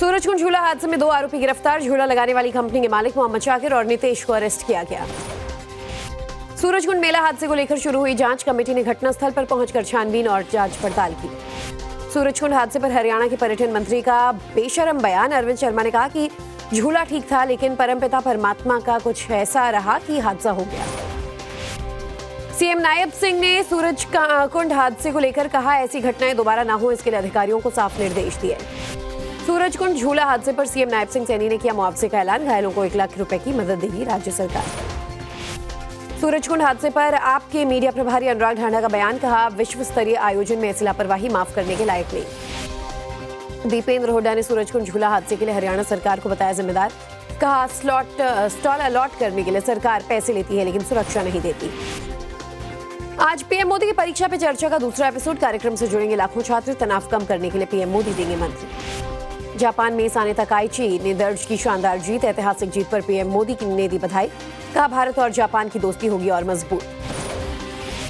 सूरजकुंड झूला हादसे में 2 आरोपी गिरफ्तार। झूला लगाने वाली कंपनी के मालिक मोहम्मद शाकिर और नितेश को अरेस्ट किया गया। सूरजकुंड मेला हादसे को लेकर शुरू हुई जांच। कमेटी ने घटनास्थल पर पहुंचकर छानबीन और जांच पड़ताल की। सूरजकुंड हादसे पर हरियाणा के पर्यटन मंत्री का बेशरम बयान। अरविंद शर्मा ने कहा कि झूला ठीक था, लेकिन परमपिता परमात्मा का कुछ ऐसा रहा कि हादसा हो गया। सीएम नायब सिंह ने सूरजकुंड हादसे को लेकर कहा, ऐसी घटनाएं दोबारा ना हो, इसके लिए अधिकारियों को साफ निर्देश दिए। सूरजकुंड झूला हादसे पर सीएम नायब सिंह सैनी ने किया मुआवजे का ऐलान। घायलों को 1 लाख रुपए की मदद देगी राज्य सरकार। सूरजकुंड हादसे पर आपके मीडिया प्रभारी अनुराग ढांडा का बयान। कहा, विश्व स्तरीय आयोजन में ऐसी लापरवाही माफ करने के लायक नहीं। दीपेंद्र हुड्डा ने सूरजकुंड झूला हादसे के लिए हरियाणा सरकार को बताया जिम्मेदार। कहा, स्टॉल अलॉट करने के लिए सरकार पैसे लेती है, लेकिन सुरक्षा नहीं देती। आज पीएम मोदी की परीक्षा पे चर्चा का दूसरा एपिसोड। कार्यक्रम से जुड़ेंगे लाखों छात्र। तनाव कम करने के लिए पीएम मोदी देंगे मंत्र। जापान में साने तकाइची ने दर्ज की शानदार जीत। ऐतिहासिक जीत पर पीएम मोदी ने दी बधाई। कहा, भारत और जापान की दोस्ती होगी और मजबूत।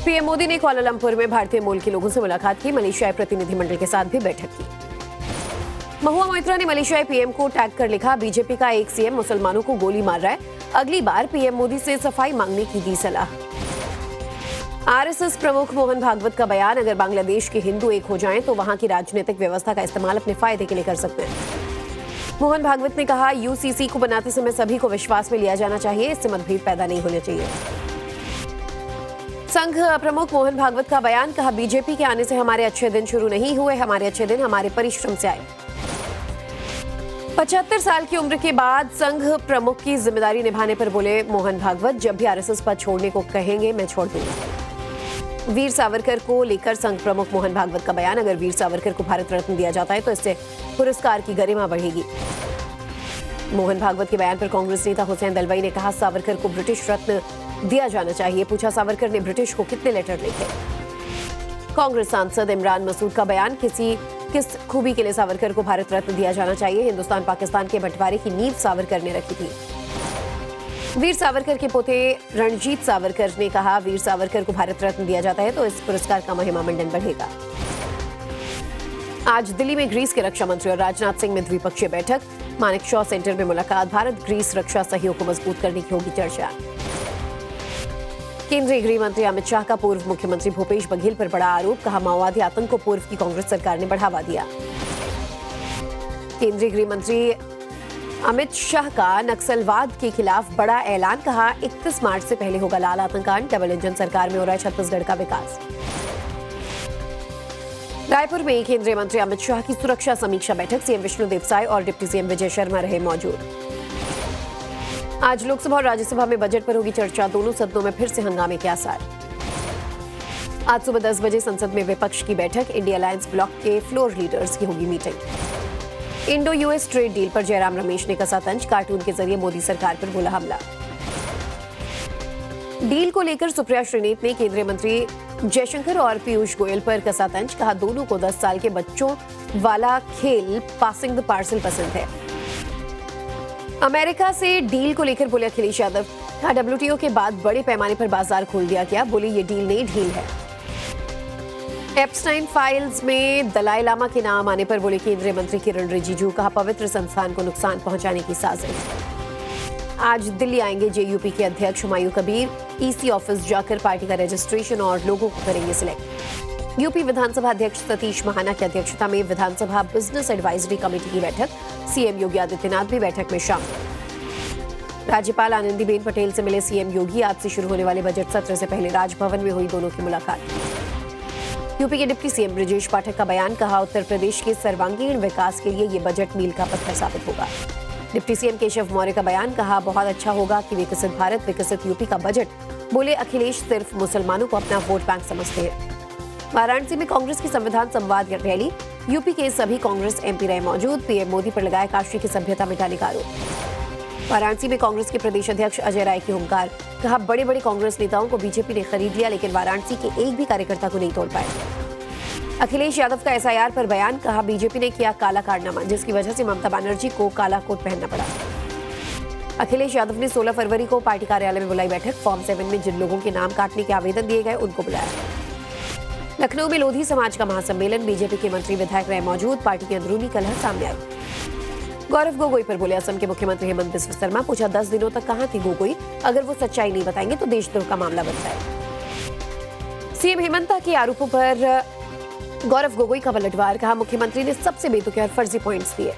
पीएम मोदी ने कुआलालंपुर में भारतीय मूल के लोगों से मुलाकात की। मलेशियाई प्रतिनिधिमंडल के साथ भी बैठक की। महुआ मोइत्रा ने मलेशियाई पीएम को टैग कर लिखा, बीजेपी का एक सीएम मुसलमानों को गोली मार रहा है, अगली बार पीएम मोदी से सफाई मांगने की दी सलाह। आरएसएस प्रमुख मोहन भागवत का बयान। अगर बांग्लादेश के हिंदू एक हो जाएं तो वहां की राजनीतिक व्यवस्था का इस्तेमाल अपने फायदे के लिए कर सकते हैं। मोहन भागवत ने कहा, यूसीसी को बनाते समय सभी को विश्वास में लिया जाना चाहिए, इससे मतभेद पैदा नहीं होने चाहिए। संघ प्रमुख मोहन भागवत का बयान। कहा, बीजेपी के आने से हमारे अच्छे दिन शुरू नहीं हुए, हमारे अच्छे दिन हमारे परिश्रम से आए। 75 साल की उम्र के बाद संघ प्रमुख की जिम्मेदारी निभाने पर बोले मोहन भागवत, जब भी आरएसएस पद छोड़ने को कहेंगे मैं छोड़ दूंगा। वीर सावरकर को लेकर संघ प्रमुख मोहन भागवत का बयान। अगर वीर सावरकर को भारत रत्न दिया जाता है तो इससे पुरस्कार की गरिमा बढ़ेगी। मोहन भागवत के बयान पर कांग्रेस नेता हुसैन दलवाई ने कहा, सावरकर को ब्रिटिश रत्न दिया जाना चाहिए। पूछा, सावरकर ने ब्रिटिश को कितने लेटर लिखे। कांग्रेस सांसद इमरान मसूद का बयान। किस खूबी के लिए सावरकर को भारत रत्न दिया जाना चाहिए। हिंदुस्तान पाकिस्तान के बंटवारे की नींव सावरकर ने रखी थी। वीर सावरकर के पोते रणजीत सावरकर ने कहा, वीर सावरकर को भारत रत्न दिया जाता है तो इस पुरस्कार का महिमा मंडन बढ़ेगा। आज दिल्ली में ग्रीस के रक्षा मंत्री और राजनाथ सिंह में द्विपक्षीय बैठक। मानेकशॉ सेंटर में मुलाकात। भारत ग्रीस रक्षा सहयोग को मजबूत करने की होगी चर्चा। केंद्रीय गृह मंत्री अमित शाह का पूर्व मुख्यमंत्री भूपेश बघेल पर बड़ा आरोप। कहा, माओवादी आतंक को पूर्व की कांग्रेस सरकार ने बढ़ावा दिया। केंद्रीय गृह मंत्री अमित शाह का नक्सलवाद के खिलाफ बड़ा ऐलान। कहा, 31 मार्च से पहले होगा लाल आतंककांड। डबल इंजन सरकार में हो रहा है छत्तीसगढ़ का विकास। रायपुर में केंद्रीय मंत्री अमित शाह की सुरक्षा समीक्षा बैठक। सीएम विष्णुदेव साय और डिप्टी सीएम विजय शर्मा रहे मौजूद। आज लोकसभा और राज्यसभा में बजट पर होगी चर्चा। दोनों सदनों में फिर से हंगामे के आसार। आज सुबह 10 बजे संसद में विपक्ष की बैठक। इंडिया अलायंस ब्लॉक के फ्लोर लीडर्स की होगी meeting. Indo US trade deal पर जयराम रमेश ने कसा तंज। कार्टून के जरिए मोदी सरकार पर बोला हमला। डील को लेकर सुप्रिया श्रीनेत ने केंद्रीय मंत्री जयशंकर और पीयूष गोयल पर कसा तंज। कहा, दोनों को 10 साल के बच्चों वाला खेल पासिंग द पार्सल पसंद है। अमेरिका से डील को लेकर बोले अखिलेश यादव। कहा, डब्ल्यूटीओ के बाद बड़े पैमाने पर बाजार खोल दिया गया। बोले ये डील नहीं ढील है। एप्स्टाइन फाइल्स में दलाई लामा के नाम आने पर बोले केंद्रीय मंत्री किरण रिजिजू। कहा, पवित्र संस्थान को नुकसान पहुंचाने की साजिश। आज दिल्ली आएंगे जेयूपी के अध्यक्ष हुमायूं कबीर। ईसी ऑफिस जाकर पार्टी का रजिस्ट्रेशन और लोगों को करेंगे सिलेक्ट। यूपी विधानसभा अध्यक्ष सतीश महाना की अध्यक्षता में विधानसभा बिजनेस एडवाइजरी कमेटी की बैठक। सीएम योगी आदित्यनाथ भी बैठक में शामिल। राज्यपाल आनंदीबेन पटेल से मिले सीएम योगी। आज से शुरू होने वाले बजट सत्र से पहले राजभवन में हुई दोनों की मुलाकात। यूपी के डिप्टी सीएम ब्रजेश पाठक का बयान। कहा, उत्तर प्रदेश के सर्वांगीण विकास के लिए ये बजट मील का पत्थर साबित होगा। डिप्टी सीएम केशव मौर्य का बयान। कहा, बहुत अच्छा होगा कि विकसित भारत विकसित यूपी का बजट। बोले अखिलेश सिर्फ मुसलमानों को अपना वोट बैंक समझते हैं। वाराणसी में कांग्रेस की संविधान संवाद रैली। यूपी के सभी कांग्रेस एमपी रहे मौजूद। पीएम मोदी पर लगाया काशी की सभ्यता मिटाने का आरोप। वाराणसी में कांग्रेस के प्रदेश अध्यक्ष अजय राय की हुंकार। कहा, बड़े बड़े कांग्रेस नेताओं को बीजेपी ने खरीद लिया, लेकिन वाराणसी के एक भी कार्यकर्ता को नहीं तोड़ पाए। अखिलेश यादव का एसआईआर पर बयान। कहा, बीजेपी ने किया काला कारनामा, जिसकी वजह से ममता बनर्जी को काला कोट पहनना पड़ा। अखिलेश यादव ने 16 फरवरी को पार्टी कार्यालय में बुलाई बैठक। फॉर्म 7 में जिन लोगों के नाम काटने के आवेदन दिए गए उनको बुलाया। लखनऊ में लोधी समाज का महासम्मेलन। बीजेपी के मंत्री विधायक रहे मौजूद। पार्टी की अंदरूनी कलह सामने आई। गौरव गोगोई पर बोले असम के मुख्यमंत्री हेमंत बिस्वा शर्मा। पूछा 10 दिनों तक कहां थी गोगोई, अगर वो सच्चाई नहीं बताएंगे तो देशद्रोह का मामला बनता है। सीएम हेमंत के आरोपों पर गौरव गोगोई का पलटवार। कहा मुख्यमंत्री ने सबसे बेतुके और फर्जी पॉइंट्स दिए।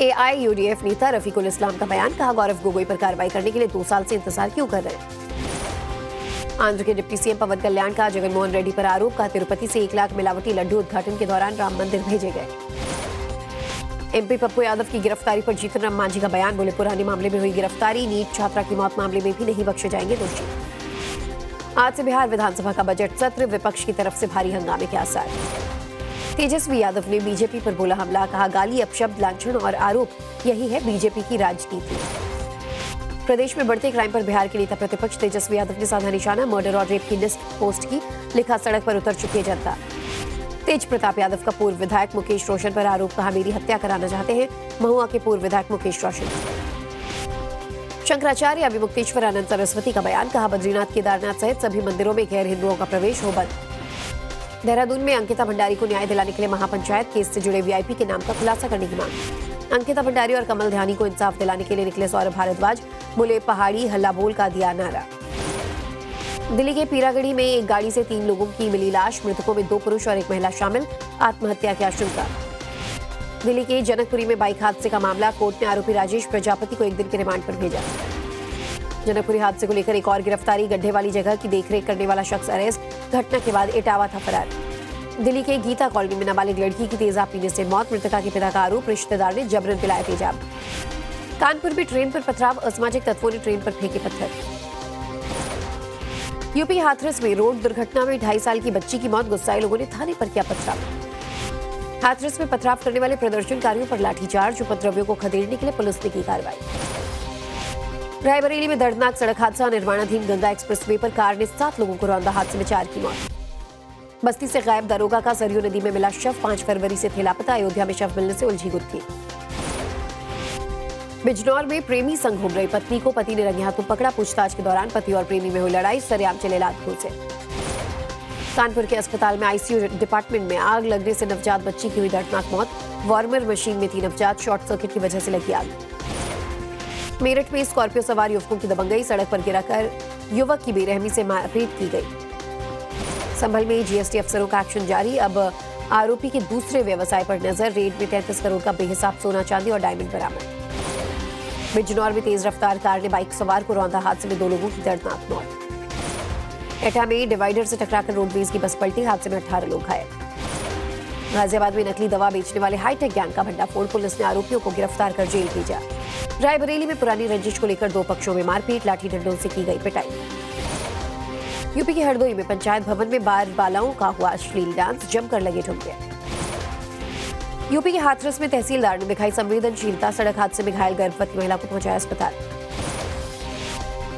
एआईयूडीएफ नेता रफीकुल इस्लाम का बयान। कहा गौरव गोगोई पर कार्रवाई करने के लिए 2 साल से इंतजार क्यों कर रहे हैं। आंध्र के डिप्टी सीएम पवन कल्याण का जगनमोहन रेड्डी पर आरोप। का तिरुपति से 1 लाख मिलावटी लड्डू उद्घाटन के दौरान राम मंदिर भेजे गए। एमपी पप्पू यादव की गिरफ्तारी पर जीतन राम मांझी का बयान। बोले पुराने मामले में हुई गिरफ्तारी, नीट छात्रा की मौत मामले में भी नहीं बख्शे जाएंगे दोषी। आज से बिहार विधानसभा का बजट सत्र, विपक्ष की तरफ से भारी हंगामे के आसार। तेजस्वी यादव ने बीजेपी पर बोला हमला। कहा गाली, अपशब्द, लांछन और आरोप, यही है बीजेपी की राजनीति। प्रदेश में बढ़ते क्राइम पर बिहार के नेता प्रतिपक्ष तेजस्वी यादव ने साधा निशाना। मर्डर और रेप की लिस्ट पोस्ट की। लिखा सड़क पर उतर चुकी है जनता। तेज प्रताप यादव का पूर्व विधायक मुकेश रोशन पर आरोप। कहा मेरी हत्या कराना चाहते हैं महुआ के पूर्व विधायक मुकेश रोशन। शंकराचार्य विमुक्तेश्वर आनंद सरस्वती का बयान। कहा बद्रीनाथ, केदारनाथ सहित सभी मंदिरों में गैर हिंदुओं का प्रवेश हो बंद। देहरादून में अंकिता भंडारी को न्याय दिलाने के लिए महापंचायत। केस से जुड़े वीआईपी के नाम का खुलासा करने की मांग। अंकिता भंडारी और कमल ध्यानी को इंसाफ दिलाने के लिए निकले सौरभ भारद्वाज। बोले पहाड़ी हल्ला बोल का दिया नारा। दिल्ली के पीरागढ़ी में एक गाड़ी से 3 लोगों की मिली लाश। मृतकों में 2 पुरुष और 1 महिला शामिल। आत्महत्या की आशंका। दिल्ली के जनकपुरी में बाइक हादसे का मामला। कोर्ट ने आरोपी राजेश प्रजापति को 1 दिन के रिमांड पर भेजा। जनकपुरी हादसे को लेकर एक और गिरफ्तारी। गड्ढे वाली जगह की देखरेख करने वाला शख्स अरेस्ट। घटना के बाद इटावा था फरार। दिल्ली के गीता कॉलोनी में नाबालिग लड़की की तेजाब पीने से मौत। मृतका के पिता का आरोप, रिश्तेदार ने जबरन पिलाया तेजाब। कानपुर में ट्रेन पर पथराव। असामाजिक तत्वों ने ट्रेन पर फेंके पत्थर। यूपी हाथरस में रोड दुर्घटना में 2.5 साल की बच्ची की मौत। गुस्साए लोगों ने थाने पर किया पथराव। हाथरस में पथराव करने वाले प्रदर्शनकारियों पर लाठीचार्ज। उपद्रवियों को खदेड़ने के लिए पुलिस ने की कार्रवाई। रायबरेली में दर्दनाक सड़क हादसा। निर्माणाधीन गंगा एक्सप्रेसवे पर कार ने 7 लोगों को रौंदा। हादसे में 4 की मौत। बस्ती से गायब दरोगा का सरयू नदी में मिला शव। 5 फरवरी से थे लापता। अयोध्या में शव मिलने से उलझी गुत्थी। बिजनौर में प्रेमी संग घूम रही पत्नी को पति ने रंगे हाथों पकड़ा। पूछताछ के दौरान पति और प्रेमी में हुई लड़ाई। सरेआम चले लात घूसे। कानपुर के अस्पताल में आईसीयू डिपार्टमेंट में आग लगने से नवजात बच्ची की हुई दर्दनाक मौत। वार्मर मशीन में थी नवजात। शॉर्ट सर्किट की वजह से लगी आग। मेरठ में स्कॉर्पियो सवार युवकों की दबंगई। सड़क पर गिराकर युवक की बेरहमी से मारपीट की गई। संभल में जीएसटी अफसरों का एक्शन जारी। अब आरोपी के दूसरे व्यवसाय पर नजर। रेड में 33 करोड़ का बेहिसाब सोना चांदी और डायमंड बरामद। बिजनौर में तेज रफ्तार कार ने बाइक सवार को रौंदा। हादसे में 2 लोगों की दर्दनाक मौत। एटा में डिवाइडर से टकराकर रोडवेज की बस पलटी। हादसे में 18 लोग घायल। गाजियाबाद में नकली दवा बेचने वाले हाईटेक गैंग का भंडाफोड़। पुलिस ने आरोपियों को गिरफ्तार कर जेल भेजा। रायबरेली में पुरानी रंजिश को लेकर 2 पक्षों में मारपीट। लाठी डंडों से की गई पिटाई। यूपी के हरदोई में पंचायत भवन में बालाओं का हुआ अश्लील डांस। जमकर लगे ठुमके। यूपी के हाथरस में तहसीलदार ने दिखाई संवेदनशीलता। सड़क हादसे में घायल गर्भवती महिला को पहुंचाया अस्पताल।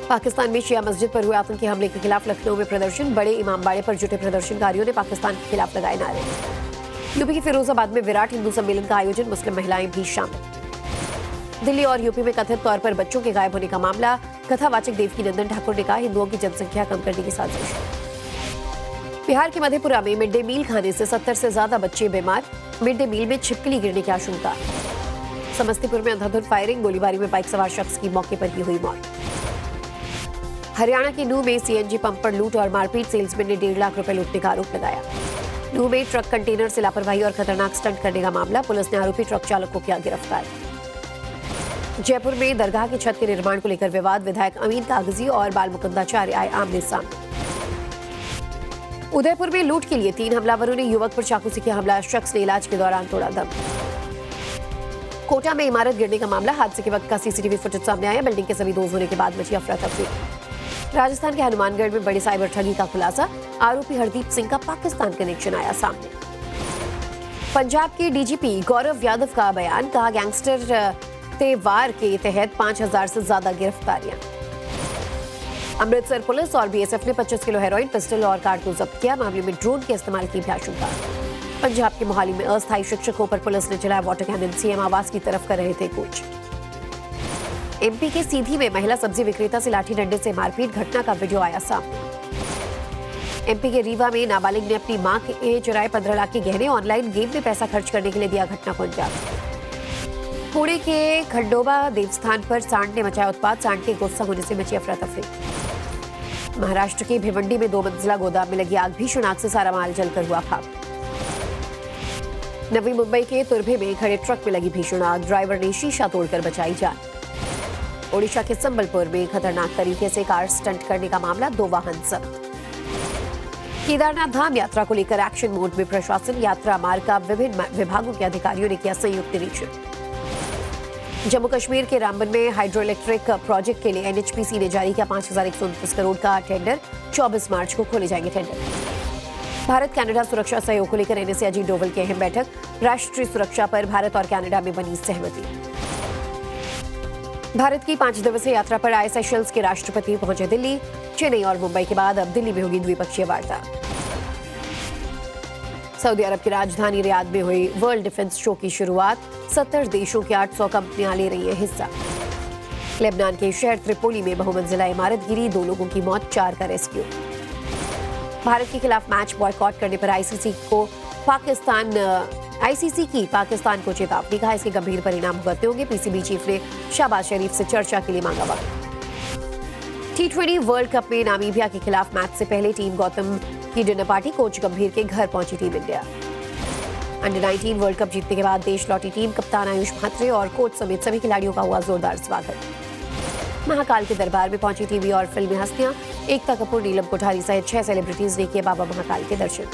पाकिस्तान में शिया मस्जिद पर हुए आतंकी हमले के खिलाफ लखनऊ में प्रदर्शन। बड़े इमामबाड़े पर जुटे प्रदर्शनकारियों ने पाकिस्तान के खिलाफ लगाए नारे। यूपी के फिरोजाबाद में विराट हिंदू सम्मेलन का आयोजन। मुस्लिम महिलाएं भी शामिल। दिल्ली और यूपी में कथित तौर पर बच्चों के गायब होने का मामला। कथावाचक देवकीनंदन ठाकुर ने कहा हिंदुओं की जनसंख्या कम करने की साजिश। बिहार के मधेपुरा में मिड डे मील खाने से 70 से ज्यादा बच्चे बीमार। मिड डे मील में छिपकली गिरने की आशंका। समस्तीपुर में अंधाधुंध फायरिंग। गोलीबारी में बाइक सवार शख्स की मौके पर ही हुई मौत। हरियाणा के नूह में सीएनजी पंप पर लूट और मारपीट। सेल्समैन ने 1.5 लाख रुपए लूटने का आरोप लगाया। नूह में ट्रक कंटेनर से लापरवाही और खतरनाक स्टंट करने का मामला। पुलिस ने आरोपी ट्रक चालक को किया गिरफ्तार। जयपुर में दरगाह की छत के निर्माण को लेकर विवाद। विधायक अमीन कागजी और बाल मुकुंदाचार्य आए आमने सामने। उदयपुर में लूट के लिए 3 हमलावरों ने युवक पर चाकू से किया हमला। शख्स ने इलाज के दौरान तोड़ा दम। कोटा में इमारत गिरने का मामला। हादसे के वक्त का सीसीटीवी फुटेज सामने आया। बिल्डिंग के सभी डोज होने के बाद मची अफरा तफरी। राजस्थान के हनुमानगढ़ में बड़ी साइबर ठगी का खुलासा। आरोपी हरदीप सिंह का पाकिस्तान कनेक्शन आया सामने। पंजाब के डीजीपी गौरव यादव का बयान। कहा गैंगस्टर वार के तहत 5000 से ज्यादा गिरफ्तारियां। अमृतसर पुलिस और बीएसएफ ने 25 किलो हेरोइन, पिस्टल और कारतूस जब्त किया। मामले में ड्रोन के इस्तेमाल की भी आशंका। पंजाब के मोहाली में अस्थायी शिक्षकों पर पुलिस ने चलाया वाटर कैनन। सीएम आवास की तरफ कर रहे थे कूच। एमपी के सीधी में महिला सब्जी विक्रेता से लाठी डंडे से मारपीट। घटना का वीडियो आया सामने। एमपी के रीवा में नाबालिग ने अपनी मां के चुराए 15 लाख के गहने ऑनलाइन गेम में पैसा खर्च करने के लिए दिया घटना को अंजाम। पुणे के खंडोबा देवस्थान पर सांड ने मचाया उत्पात, सांड के गुस्सा होने से मची अफरा तफरी। महाराष्ट्र के भिवंडी में 2 मंजिला गोदाम में लगी आग, भीषण आग से सारा माल जलकर हुआ खाक। नवी मुंबई के तुर्भे में खड़े ट्रक में लगी भीषण आग, ड्राइवर ने शीशा तोड़कर बचाई जान। ओडिशा के संबलपुर में खतरनाक तरीके से कार स्टंट करने का मामला, 2 वाहन जब्त। केदारनाथ धाम यात्रा को लेकर एक्शन मोड में प्रशासन, यात्रा मार्ग का विभिन्न विभागों के अधिकारियों ने किया संयुक्त निरीक्षण। जम्मू कश्मीर के रामबन में हाइड्रो इलेक्ट्रिक प्रोजेक्ट के लिए एनएचपीसी ने जारी किया 5129 करोड़ का टेंडर, 24 मार्च को खोले जाएंगे टेंडर। भारत कनाडा सुरक्षा सहयोग को लेकर एनएसए अजीत डोवल की अहम बैठक, राष्ट्रीय सुरक्षा पर भारत और कनाडा में बनी सहमति। भारत की 5 दिवसीय यात्रा पर आए सेशल्स के राष्ट्रपति पहुंचे दिल्ली, चेन्नई और मुंबई के बाद अब दिल्ली में होगी द्विपक्षीय वार्ता। सऊदी अरब की राजधानी रियाद में हुई वर्ल्ड डिफेंस शो की शुरुआत, 70 देशों की 800 कंपनियां ले रही हैं हिस्सा। लेबनान के शहर त्रिपोली में बहुमंजिला इमारत गिरी, 2 लोगों की मौत, 4 का रेस्क्यू। भारत के खिलाफ मैच बॉयकॉट करने पर आईसीसी की पाकिस्तान को चेतावनी, कहा इसके गंभीर परिणाम भुगतने होंगे। पीसीबी चीफ ने शहबाज शरीफ से चर्चा के लिए मांगा वक्त। T20 वर्ल्ड कप में नामीबिया के खिलाफ मैच से पहले टीम गौतम की डिनर पार्टी, कोच गंभीर के घर पहुंची team India. Under 19 world cup जीतने के बाद देश लौटी टीम, कप्तान आयुष म्हात्रे और कोच समेत सभी खिलाड़ियों का हुआ जोरदार स्वागत। महाकाल के दरबार में पहुंची टीवी और फिल्मी हस्तियां, एकता कपूर, नीलम कोठारी सहित 6 सेलिब्रिटीज ने किए बाबा महाकाल के दर्शन।